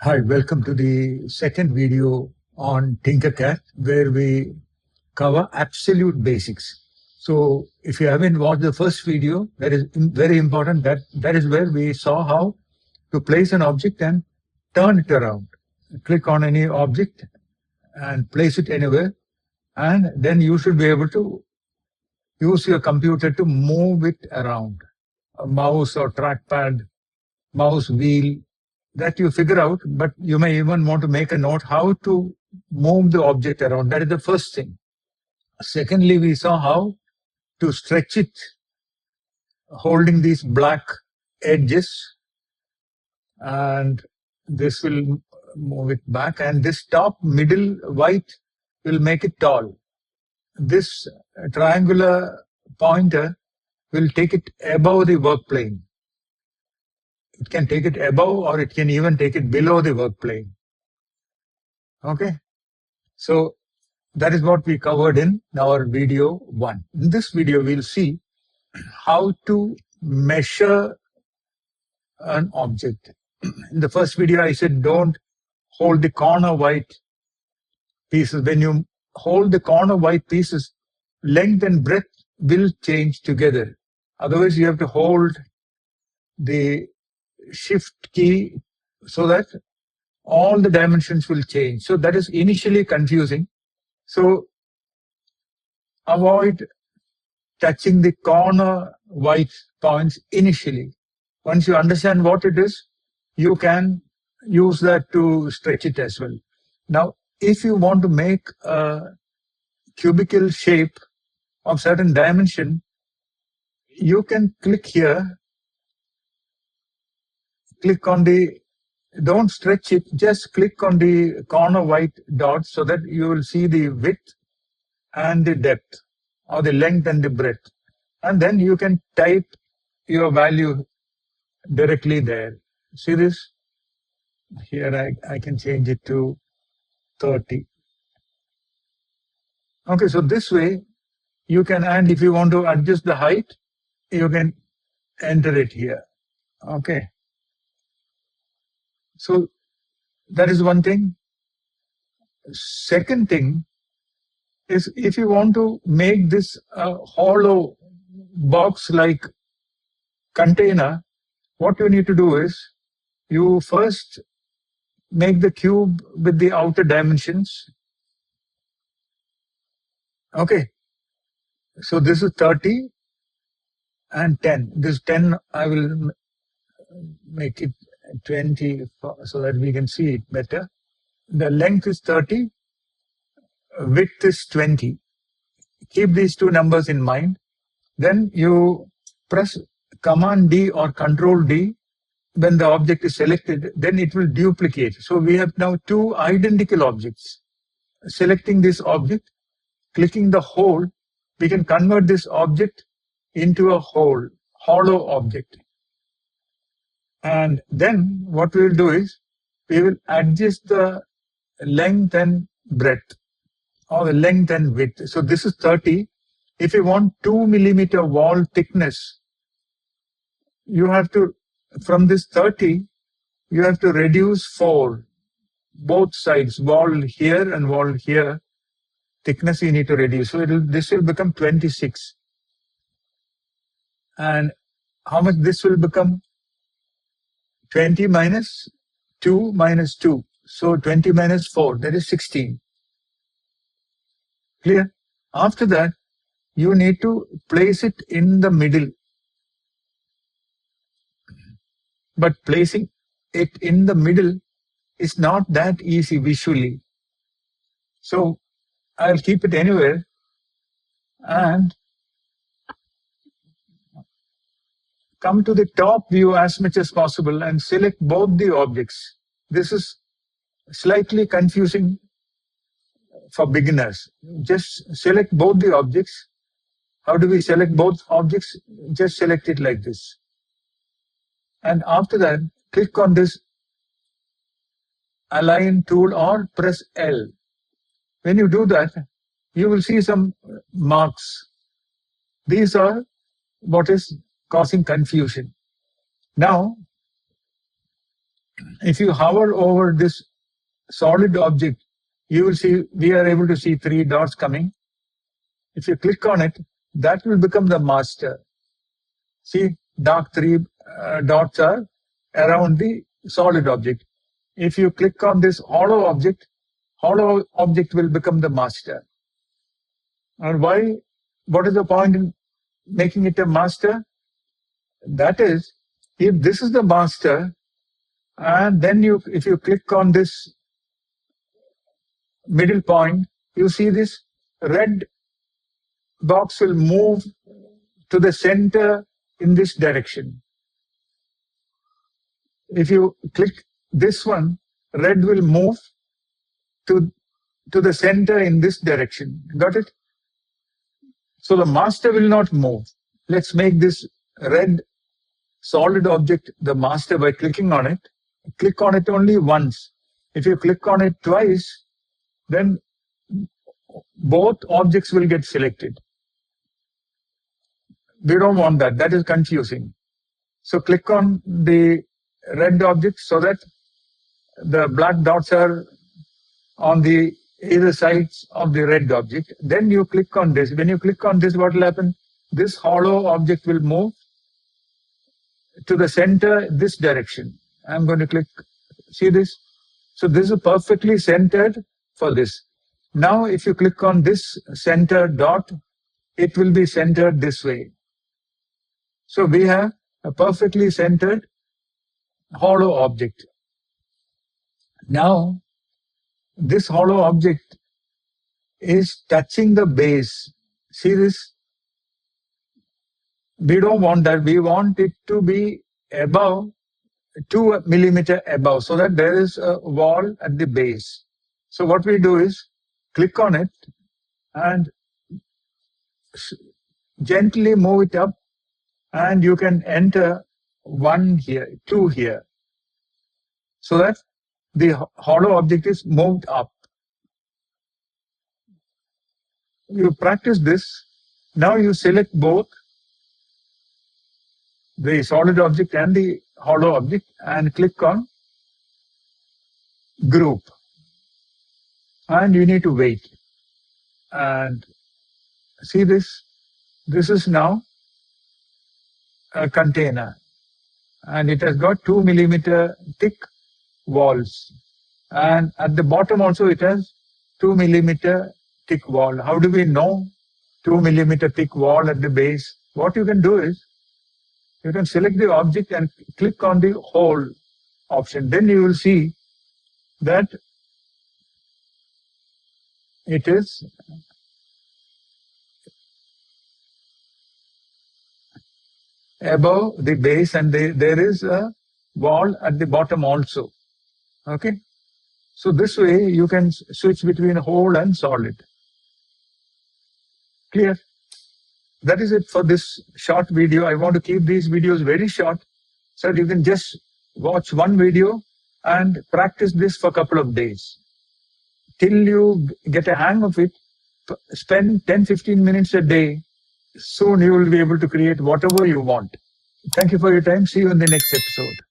Hi, welcome to the second video on TinkerCAD, where we cover absolute basics. So if you haven't watched the first video, that is very important. That is where we saw how to place an object and turn it around. Click on any object and place it anywhere, and then you should be able to use your computer to move it around. A mouse or trackpad, mouse wheel, that you figure out, but you may even want to make a note how to move the object around. That is the first thing. Secondly, we saw how to stretch it, holding these black edges, and this will move it back, and this top middle white will make it tall. This triangular pointer will take it above the work plane. It can take it above, or it can even take it below the work plane. Okay, so that is what we covered in our video 1. In this video, we'll see how to measure an object. In the first video, I said don't hold the corner white pieces. When you hold the corner white pieces, length and breadth will change together. Otherwise, you have to hold the shift key so that all the dimensions will change. So that is initially confusing. So avoid touching the corner white points initially. Once you understand what it is, you can use that to stretch it as well. Now, if you want to make a cubical shape of certain dimension, you can click here, click on the, don't stretch it, just click on the corner white dot so that you will see the width and the depth, or the length and the breadth. And then you can type your value directly there. See this? Here I can change it to 30. Okay, so this way you can, and if you want to adjust the height, you can enter it here. Okay. So that is one thing. Second thing is, if you want to make this a hollow box-like container, what you need to do is, you first make the cube with the outer dimensions. Okay. So this is 30 and 10. This 10, I will make it 20 so that we can see it better. The length is 30, width is 20. Keep these two numbers in mind. Then you press Command D or Control D. When the object is selected, then it will duplicate. So we have now two identical objects. Selecting this object, clicking the hole, we can convert this object into a hollow object. And then what we will do is, we will adjust the length and breadth, or the length and width. So this is 30. If you want 2 millimeter wall thickness, you have to, from this 30, you have to reduce 4, both sides, wall here and wall here, thickness you need to reduce. So this will become 26. And how much this will become? 20 minus 2 minus 2. So 20 minus 4, that is 16. Clear? After that, you need to place it in the middle. But placing it in the middle is not that easy visually. So I'll keep it anywhere and come to the top view as much as possible and select both the objects. This is slightly confusing for beginners. Just select both the objects. How do we select both objects? Just select it like this. And after that, click on this Align tool or press L. When you do that, you will see some marks. These are what is causing confusion. Now, If you hover over this solid object, you will see we are able to see 3 dots coming. If you click on it, that will become the master. See, dark 3 dots are around the solid object. If you click on this hollow object will become the master. And why? What is the point in making it a master? That is, if this is the master, and then if you click on this middle point, you see this red box will move to the center in this direction. If you click this one, red will move to the center in this direction. Got it? So the master will not move. Let's make this red solid object the master by clicking on it. Click on it only once. If you click on it twice, then both objects will get selected. We don't want that. That is confusing. So click on the red object so that the black dots are on the either sides of the red object. Then you click on this. When you click on this, what will happen? This hollow object will move to the center this direction. I'm going to click. See this? So this is perfectly centered for this. Now if you click on this center dot, it will be centered this way. So we have a perfectly centered hollow object. Now this hollow object is touching the base. See this? We don't want that. We want it to be above 2 millimeter above, so that there is a wall at the base. So what we do is click on it and gently move it up, and you can enter 1 here, 2 here, so that the hollow object is moved up. You practice this. Now you select both the solid object and the hollow object and click on group. And you need to wait. And see this? This is now a container. And it has got 2 millimeter thick walls. And at the bottom also it has 2 millimeter thick wall. How do we know 2 millimeter thick wall at the base? What you can do is, you can select the object and click on the hole option. Then you will see that it is above the base, and there is a wall at the bottom also. Okay. So this way you can switch between hole and solid. Clear? That is it for this short video. I want to keep these videos very short so that you can just watch one video and practice this for a couple of days. Till you get a hang of it, spend 10-15 minutes a day. Soon you will be able to create whatever you want. Thank you for your time. See you in the next episode.